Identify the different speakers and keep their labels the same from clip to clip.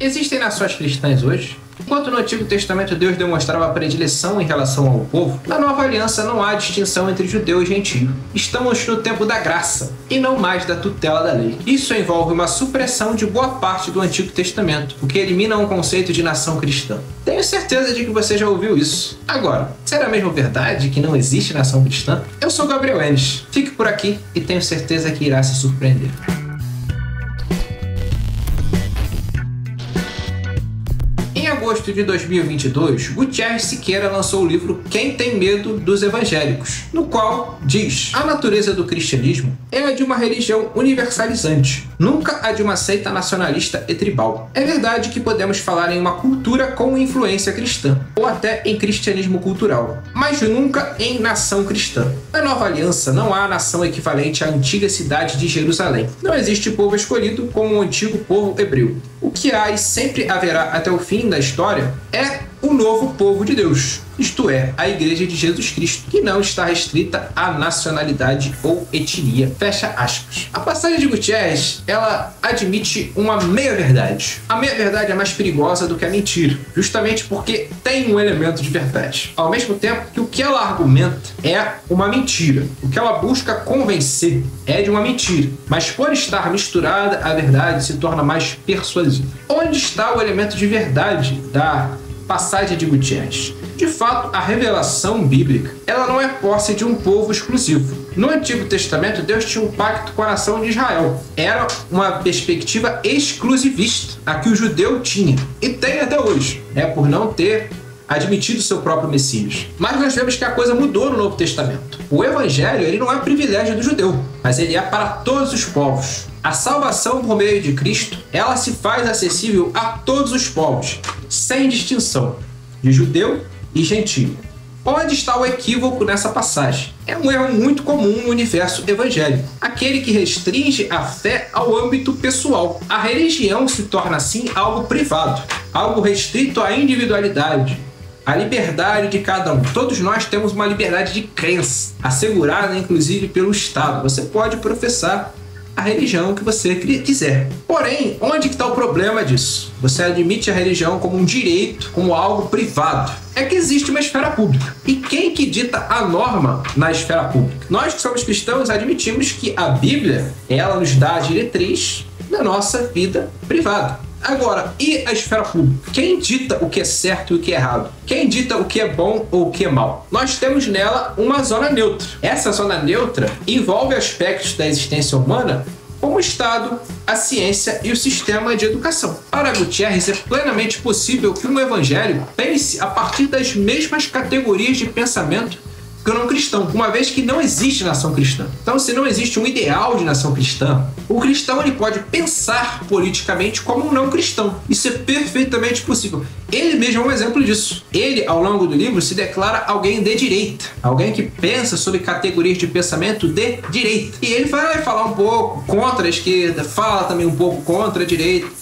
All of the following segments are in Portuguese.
Speaker 1: Existem nações cristãs hoje? Enquanto no Antigo Testamento Deus demonstrava predileção em relação ao povo, na Nova Aliança não há distinção entre judeu e gentio. Estamos no tempo da graça, e não mais da tutela da lei. Isso envolve uma supressão de boa parte do Antigo Testamento, o que elimina um conceito de nação cristã. Tenho certeza de que você já ouviu isso. Agora, será mesmo verdade que não existe nação cristã? Eu sou Gabriel Enes. Fique por aqui e tenho certeza que irá se surpreender. Em agosto de 2022, Gutierrez Siqueira lançou o livro Quem Tem Medo dos Evangélicos, no qual diz: a natureza do cristianismo é a de uma religião universalizante, nunca a de uma seita nacionalista e tribal. É verdade que podemos falar em uma cultura com influência cristã, ou até em cristianismo cultural, mas nunca em nação cristã. Na Nova Aliança não há nação equivalente à antiga cidade de Jerusalém. Não existe povo escolhido como o antigo povo hebreu. O que há e sempre haverá até o fim da história é o novo povo de Deus, isto é, a Igreja de Jesus Cristo, que não está restrita à nacionalidade ou etnia. Fecha aspas. A passagem de Gutierrez, ela admite uma meia-verdade. A meia-verdade é mais perigosa do que a mentira, justamente porque tem um elemento de verdade. Ao mesmo tempo que o que ela argumenta é uma mentira. O que ela busca convencer é de uma mentira, mas por estar misturada, a verdade se torna mais persuasiva. Onde está o elemento de verdade da passagem de Gutierrez? De fato, a revelação bíblica, ela não é posse de um povo exclusivo. No Antigo Testamento, Deus tinha um pacto com a nação de Israel. Era uma perspectiva exclusivista, a que o judeu tinha, e tem até hoje, por não ter admitido seu próprio Messias. Mas nós vemos que a coisa mudou no Novo Testamento. O Evangelho, ele não é privilégio do judeu, mas ele é para todos os povos. A salvação por meio de Cristo, ela se faz acessível a todos os povos, sem distinção de judeu e gentio. Onde está o equívoco nessa passagem? É um erro muito comum no universo evangélico, aquele que restringe a fé ao âmbito pessoal. A religião se torna assim algo privado, algo restrito à individualidade, à liberdade de cada um. Todos nós temos uma liberdade de crença, assegurada inclusive pelo Estado. Você pode professar a religião que você quiser. Porém, onde que está o problema disso? Você admite a religião como um direito, como algo privado. É que existe uma esfera pública. E quem que dita a norma na esfera pública? Nós que somos cristãos admitimos que a Bíblia, ela nos dá a diretriz da nossa vida privada. Agora, e a esfera pública? Quem dita o que é certo e o que é errado? Quem dita o que é bom ou o que é mal? Nós temos nela uma zona neutra. Essa zona neutra envolve aspectos da existência humana, como o Estado, a ciência e o sistema de educação. Para Gutierrez, é plenamente possível que um evangélico pense a partir das mesmas categorias de pensamento que o não cristão, uma vez que não existe nação cristã. Então, se não existe um ideal de nação cristã, o cristão ele pode pensar politicamente como um não cristão. Isso é perfeitamente possível. Ele mesmo é um exemplo disso. Ele, ao longo do livro, se declara alguém de direita, alguém que pensa sobre categorias de pensamento de direita. E ele vai falar um pouco contra a esquerda, fala também um pouco contra a direita,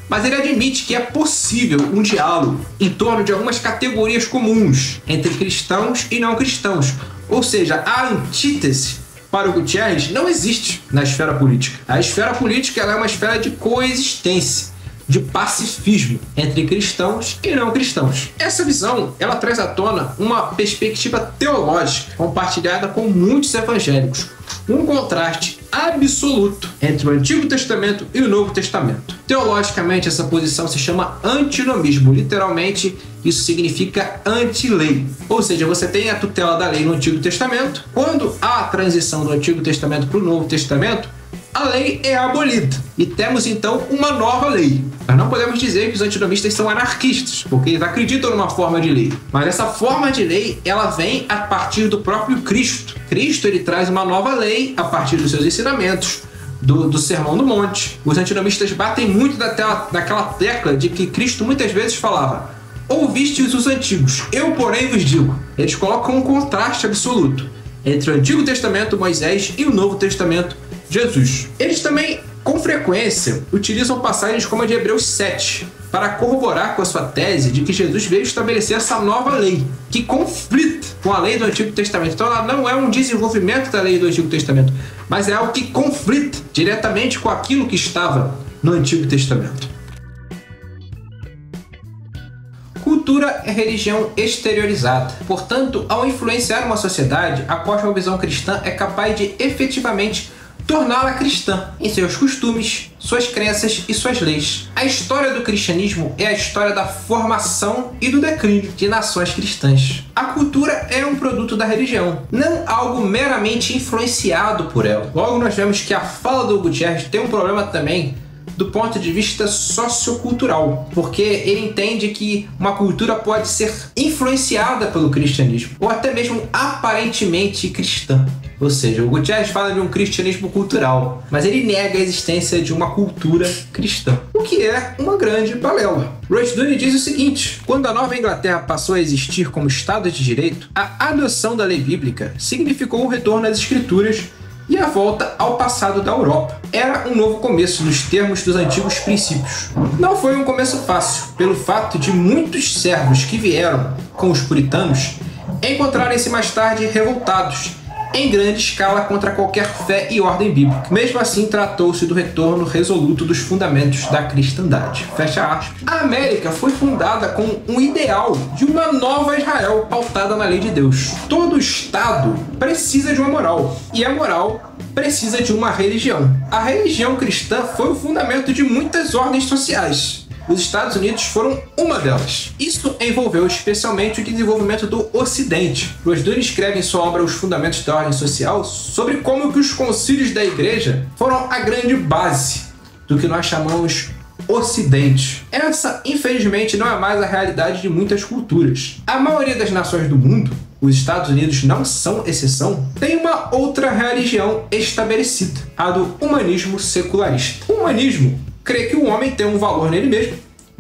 Speaker 1: mas ele admite que é possível um diálogo em torno de algumas categorias comuns entre cristãos e não cristãos. Ou seja, a antítese para o Gutierrez não existe na esfera política. A esfera política ela é uma esfera de coexistência, de pacifismo entre cristãos e não cristãos. Essa visão ela traz à tona uma perspectiva teológica compartilhada com muitos evangélicos, um contraste absoluto entre o Antigo Testamento e o Novo Testamento. Teologicamente, essa posição se chama antinomismo. Literalmente, isso significa anti-lei. Ou seja, você tem a tutela da lei no Antigo Testamento. Quando há a transição do Antigo Testamento para o Novo Testamento, a lei é abolida. E temos, então, uma nova lei. Nós não podemos dizer que os antinomistas são anarquistas, porque eles acreditam numa forma de lei. Mas essa forma de lei, ela vem a partir do próprio Cristo. Cristo, ele traz uma nova lei a partir dos seus ensinamentos, do Sermão do Monte. Os antinomistas batem muito naquela tecla de que Cristo muitas vezes falava: ouvistes os antigos, eu porém vos digo. Eles colocam um contraste absoluto entre o Antigo Testamento, Moisés, e o Novo Testamento, Jesus. Eles também, com frequência, utilizam passagens como a de Hebreus 7 para corroborar com a sua tese de que Jesus veio estabelecer essa nova lei, que conflita com a lei do Antigo Testamento. Então ela não é um desenvolvimento da lei do Antigo Testamento, mas é algo que conflita diretamente com aquilo que estava no Antigo Testamento. Cultura é religião exteriorizada. Portanto, ao influenciar uma sociedade, a cosmovisão cristã é capaz de efetivamente torná-la cristã em seus costumes, suas crenças e suas leis. A história do cristianismo é a história da formação e do declínio de nações cristãs. A cultura é um produto da religião, não algo meramente influenciado por ela. Logo, nós vemos que a fala do Gutierrez tem um problema também do ponto de vista sociocultural, porque ele entende que uma cultura pode ser influenciada pelo cristianismo, ou até mesmo aparentemente cristã. Ou seja, o Gutierrez fala de um cristianismo cultural, mas ele nega a existência de uma cultura cristã, o que é uma grande balela. Rushdoony diz o seguinte: quando a Nova Inglaterra passou a existir como Estado de Direito, a adoção da lei bíblica significou o retorno às Escrituras e a volta ao passado da Europa. Era um novo começo nos termos dos antigos princípios. Não foi um começo fácil, pelo fato de muitos servos que vieram com os puritanos encontrarem-se mais tarde revoltados em grande escala contra qualquer fé e ordem bíblica. Mesmo assim, tratou-se do retorno resoluto dos fundamentos da cristandade. Fecha aspas. A América foi fundada com um ideal de uma nova Israel pautada na lei de Deus. Todo Estado precisa de uma moral, e a moral precisa de uma religião. A religião cristã foi o fundamento de muitas ordens sociais. Os Estados Unidos foram uma delas. Isso envolveu especialmente o desenvolvimento do Ocidente. Rushdoony escreve em sua obra Os Fundamentos da Ordem Social sobre como que os concílios da Igreja foram a grande base do que nós chamamos Ocidente. Essa, infelizmente, não é mais a realidade de muitas culturas. A maioria das nações do mundo, os Estados Unidos não são exceção, tem uma outra religião estabelecida, a do humanismo secularista. O humanismo crê que o homem tem um valor nele mesmo,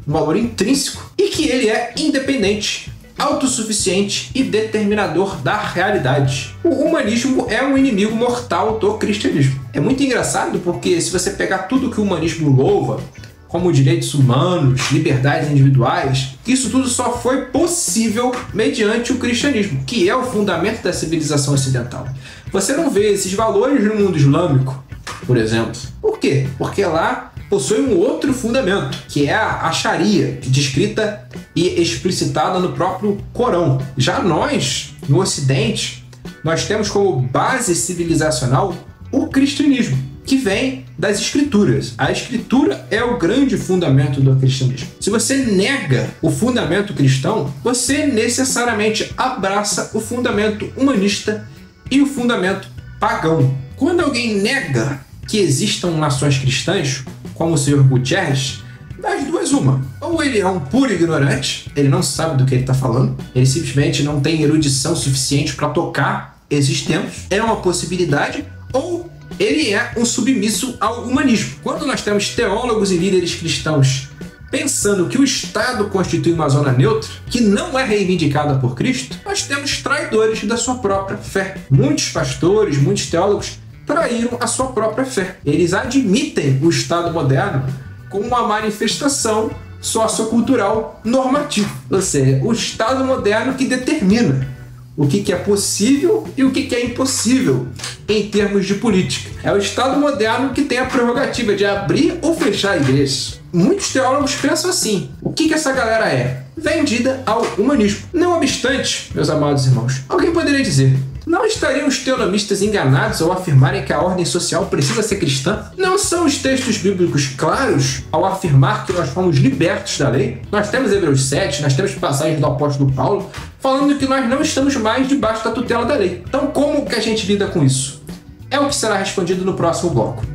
Speaker 1: um valor intrínseco, e que ele é independente, autossuficiente e determinador da realidade. O humanismo é um inimigo mortal do cristianismo. É muito engraçado porque se você pegar tudo que o humanismo louva, como direitos humanos, liberdades individuais, isso tudo só foi possível mediante o cristianismo, que é o fundamento da civilização ocidental. Você não vê esses valores no mundo islâmico, por exemplo. Por quê? Porque lá possui um outro fundamento, que é a Sharia, descrita e explicitada no próprio Corão. Já nós, no Ocidente, nós temos como base civilizacional o cristianismo, que vem das Escrituras. A Escritura é o grande fundamento do cristianismo. Se você nega o fundamento cristão, você necessariamente abraça o fundamento humanista e o fundamento pagão. Quando alguém nega que existam nações cristãs, como o Sr. Gutierrez, das duas uma. Ou ele é um puro ignorante, ele não sabe do que ele está falando, ele simplesmente não tem erudição suficiente para tocar esses temas, é uma possibilidade, ou ele é um submisso ao humanismo. Quando nós temos teólogos e líderes cristãos pensando que o Estado constitui uma zona neutra, que não é reivindicada por Cristo, nós temos traidores da sua própria fé. Muitos pastores, muitos teólogos traíram a sua própria fé. Eles admitem o Estado moderno como uma manifestação sociocultural normativa. Ou seja, o Estado moderno que determina o que é possível e o que é impossível em termos de política. É o Estado moderno que tem a prerrogativa de abrir ou fechar igrejas. Muitos teólogos pensam assim. O que essa galera é? Vendida ao humanismo. Não obstante, meus amados irmãos, alguém poderia dizer: não estariam os teologistas enganados ao afirmarem que a ordem social precisa ser cristã? Não são os textos bíblicos claros ao afirmar que nós fomos libertos da lei? Nós temos Hebreus 7, nós temos passagens do apóstolo Paulo falando que nós não estamos mais debaixo da tutela da lei. Então como que a gente lida com isso? É o que será respondido no próximo bloco.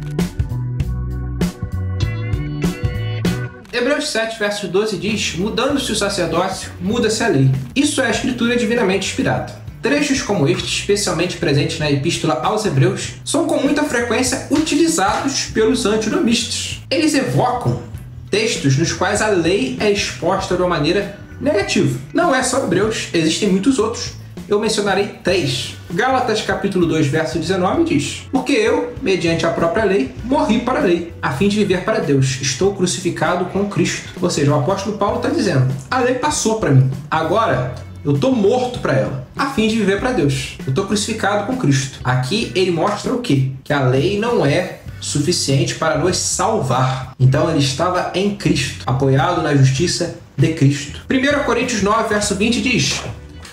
Speaker 1: Hebreus 7, verso 12 diz: mudando-se o sacerdócio, muda-se a lei. Isso é a escritura divinamente inspirada. Trechos como este, especialmente presentes na Epístola aos Hebreus, são com muita frequência utilizados pelos antinomistas. Eles evocam textos nos quais a lei é exposta de uma maneira negativa. Não é só Hebreus, existem muitos outros. Eu mencionarei 3. Gálatas capítulo 2, verso 19 diz: porque eu, mediante a própria lei, morri para a lei, a fim de viver para Deus. Estou crucificado com Cristo. Ou seja, o apóstolo Paulo está dizendo: a lei passou para mim. Agora eu estou morto para ela, a fim de viver para Deus. Eu estou crucificado com Cristo. Aqui ele mostra o quê? Que a lei não é suficiente para nos salvar. Então ele estava em Cristo, apoiado na justiça de Cristo. 1 Coríntios 9, verso 20 diz: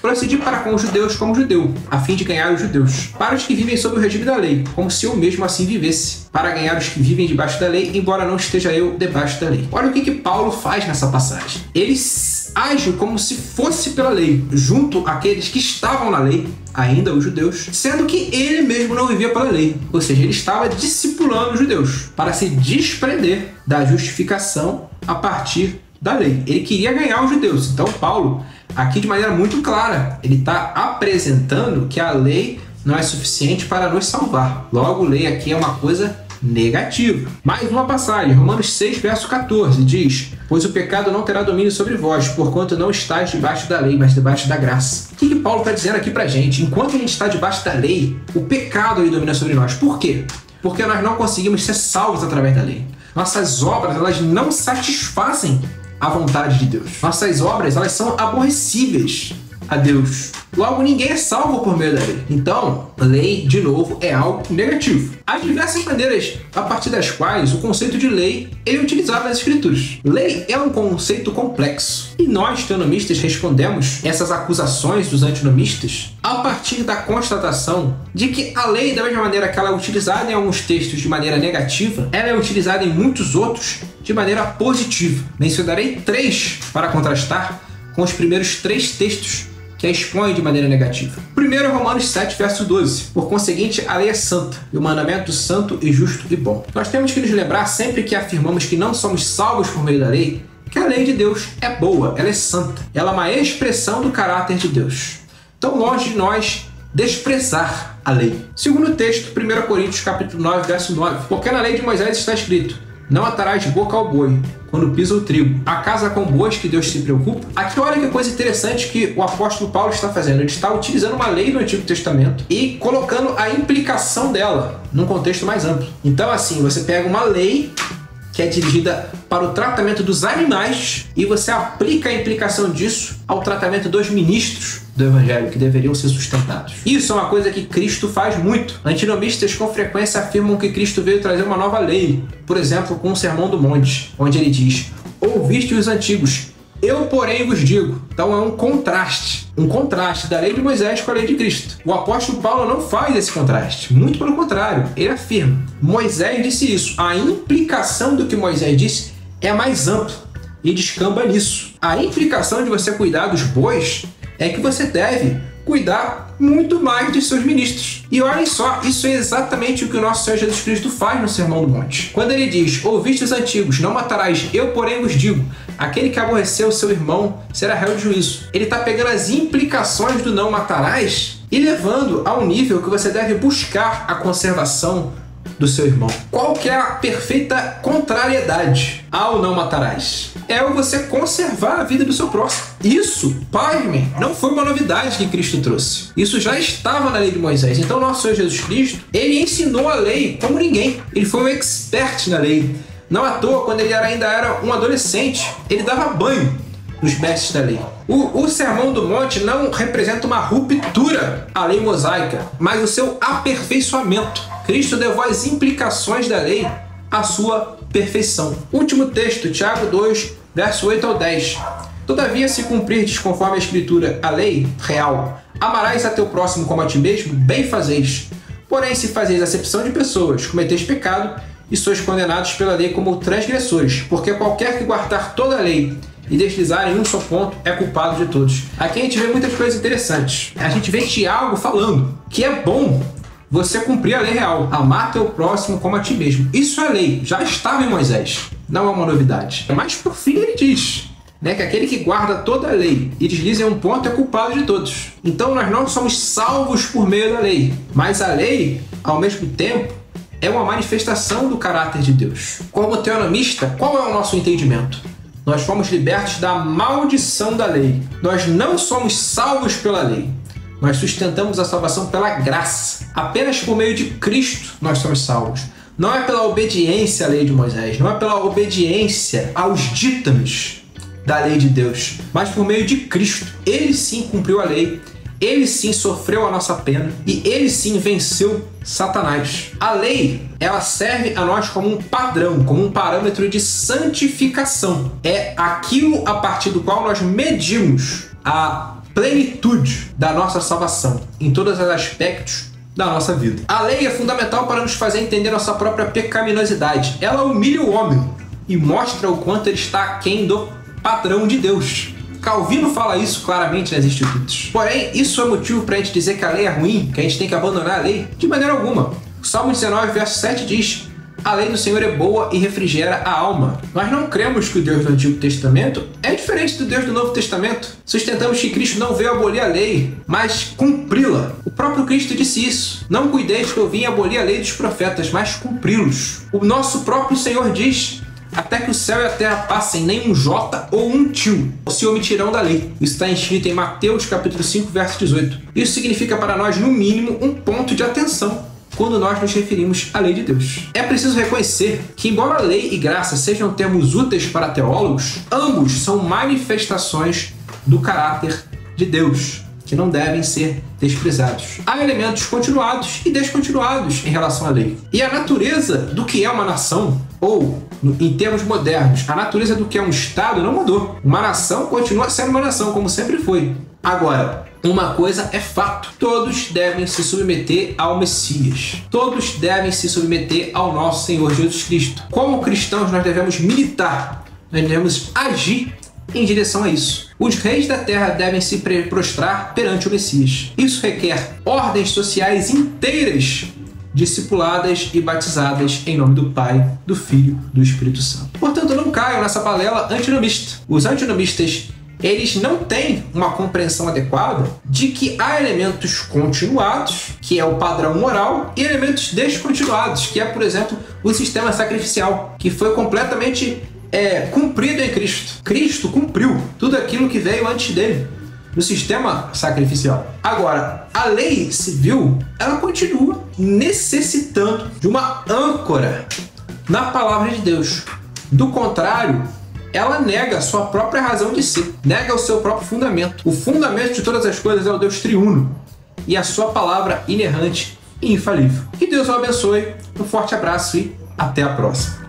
Speaker 1: procedi para com os judeus como judeu, a fim de ganhar os judeus. Para os que vivem sob o regime da lei, como se eu mesmo assim vivesse. Para ganhar os que vivem debaixo da lei, embora não esteja eu debaixo da lei. Olha o que Paulo faz nessa passagem. Ele age como se fosse pela lei, junto àqueles que estavam na lei, ainda os judeus, sendo que ele mesmo não vivia pela lei. Ou seja, ele estava discipulando os judeus para se desprender da justificação a partir da lei. Ele queria ganhar os judeus. Então Paulo, aqui de maneira muito clara, ele está apresentando que a lei não é suficiente para nos salvar. Logo, lei aqui é uma coisa negativa. Mais uma passagem, Romanos 6, verso 14, diz: pois o pecado não terá domínio sobre vós, porquanto não estáis debaixo da lei, mas debaixo da graça. O que Paulo está dizendo aqui pra gente? Enquanto a gente está debaixo da lei, o pecado aí domina sobre nós. Por quê? Porque nós não conseguimos ser salvos através da lei. Nossas obras, elas não satisfazem a vontade de Deus. Nossas obras, elas são aborrecíveis a Deus. Logo, ninguém é salvo por meio da lei. Então, lei, de novo, é algo negativo. Há diversas maneiras a partir das quais o conceito de lei é utilizado nas Escrituras. Lei é um conceito complexo. E nós, teonomistas, respondemos essas acusações dos antinomistas a partir da constatação de que a lei, da mesma maneira que ela é utilizada em alguns textos de maneira negativa, ela é utilizada em muitos outros de maneira positiva. Mencionarei 3 para contrastar com os primeiros 3 textos que a expõe de maneira negativa. Primeiro é Romanos 7, verso 12. Por conseguinte, a lei é santa, e o mandamento santo e justo e bom. Nós temos que nos lembrar, sempre que afirmamos que não somos salvos por meio da lei, que a lei de Deus é boa, ela é santa. Ela é uma expressão do caráter de Deus. Então, longe de nós desprezar a lei. Segundo texto, 1 Coríntios capítulo 9, verso 9. Porque na lei de Moisés está escrito: não atarás boca ao boi quando pisa o trigo. Acaso com bois que Deus se preocupa? Aqui olha que coisa interessante que o apóstolo Paulo está fazendo. Ele está utilizando uma lei do Antigo Testamento e colocando a implicação dela num contexto mais amplo. Então, assim, você pega uma lei que é dirigida para o tratamento dos animais e você aplica a implicação disso ao tratamento dos ministros do Evangelho, que deveriam ser sustentados. Isso é uma coisa que Cristo faz muito. Antinomistas com frequência afirmam que Cristo veio trazer uma nova lei, por exemplo, com o Sermão do Monte, onde ele diz: ouviste os antigos, eu porém vos digo. Então é um contraste da lei de Moisés com a lei de Cristo. O apóstolo Paulo não faz esse contraste, muito pelo contrário, ele afirma: Moisés disse isso, a implicação do que Moisés disse é mais ampla e descamba nisso. A implicação de você cuidar dos bois é que você deve cuidar muito mais dos seus ministros. E olhem só, isso é exatamente o que o nosso Senhor Jesus Cristo faz no Sermão do Monte. Quando ele diz: ouviste os antigos, não matarás, eu porém vos digo, aquele que aborreceu o seu irmão será réu de juízo. Ele está pegando as implicações do não matarás e levando ao nível que você deve buscar a conservação do seu irmão. Qual que é a perfeita contrariedade ao não matarás? É o você conservar a vida do seu próximo. Isso, pasmem, não foi uma novidade que Cristo trouxe. Isso já estava na lei de Moisés. Então, nosso Senhor Jesus Cristo, ele ensinou a lei como ninguém. Ele foi um expert na lei. Não à toa, quando ele ainda era um adolescente, ele dava banho nos mestres da lei. O Sermão do Monte não representa uma ruptura à lei mosaica, mas o seu aperfeiçoamento. Cristo levou as implicações da lei à sua perfeição. Último texto, Tiago 2, verso 8 ao 10. Todavia, se cumprirdes conforme a Escritura, a lei real, amarás a teu próximo como a ti mesmo, bem fazeis. Porém, se fazeis acepção de pessoas, cometeis pecado, e sois condenados pela lei como transgressores, porque qualquer que guardar toda a lei e deslizar em um só ponto é culpado de todos. Aqui a gente vê muitas coisas interessantes. A gente vê Tiago falando que é bom você cumprir a lei real, amar teu próximo como a ti mesmo. Isso é lei, já estava em Moisés, não é uma novidade. Mas por fim ele diz, que aquele que guarda toda a lei e desliza em um ponto é culpado de todos. Então nós não somos salvos por meio da lei, mas a lei, ao mesmo tempo, é uma manifestação do caráter de Deus. Como teonomista, qual é o nosso entendimento? Nós fomos libertos da maldição da lei. Nós não somos salvos pela lei. Nós sustentamos a salvação pela graça. Apenas por meio de Cristo nós somos salvos. Não é pela obediência à lei de Moisés, não é pela obediência aos dítames da lei de Deus, mas por meio de Cristo. Ele sim cumpriu a lei Ele sim sofreu a nossa pena e ele sim venceu Satanás. A lei, ela serve a nós como um padrão, como um parâmetro de santificação. É aquilo a partir do qual nós medimos a plenitude da nossa salvação em todos os aspectos da nossa vida. A lei é fundamental para nos fazer entender nossa própria pecaminosidade. Ela humilha o homem e mostra o quanto ele está aquém do padrão de Deus. Calvino fala isso claramente nas Institutos. Porém, isso é motivo para a gente dizer que a lei é ruim, que a gente tem que abandonar a lei? De maneira alguma. O Salmo 19, verso 7 diz: a lei do Senhor é boa e refrigera a alma. Nós não cremos que o Deus do Antigo Testamento é diferente do Deus do Novo Testamento. Sustentamos que Cristo não veio abolir a lei, mas cumpri-la. O próprio Cristo disse isso. Não cuideis que eu vim abolir a lei dos profetas, mas cumpri-los. O nosso próprio Senhor diz: até que o céu e a terra passem, nem um jota ou um tio se omitirão da lei. Isso está escrito em Mateus capítulo 5, verso 18. Isso significa para nós, no mínimo, um ponto de atenção quando nós nos referimos à lei de Deus. É preciso reconhecer que, embora lei e graça sejam termos úteis para teólogos, ambos são manifestações do caráter de Deus, que não devem ser desprezados. Há elementos continuados e descontinuados em relação à lei. E a natureza do que é uma nação, ou, em termos modernos, a natureza do que é um Estado não mudou. Uma nação continua sendo uma nação, como sempre foi. Agora, uma coisa é fato: todos devem se submeter ao Messias. Todos devem se submeter ao nosso Senhor Jesus Cristo. Como cristãos, nós devemos militar, nós devemos agir em direção a isso. Os reis da terra devem se prostrar perante o Messias. Isso requer ordens sociais inteiras, discipuladas e batizadas em nome do Pai, do Filho e do Espírito Santo. Portanto, não caiam nessa balela antinomista. Os antinomistas, eles não têm uma compreensão adequada de que há elementos continuados, que é o padrão moral, e elementos descontinuados, que é, por exemplo, o sistema sacrificial, que foi completamente cumprido em Cristo. Cristo cumpriu tudo aquilo que veio antes dele no sistema sacrificial. Agora, a lei civil, ela continua necessitando de uma âncora na palavra de Deus. Do contrário, ela nega a sua própria razão de ser, nega o seu próprio fundamento. O fundamento de todas as coisas é o Deus triuno e a sua palavra inerrante e infalível. Que Deus o abençoe, um forte abraço e até a próxima.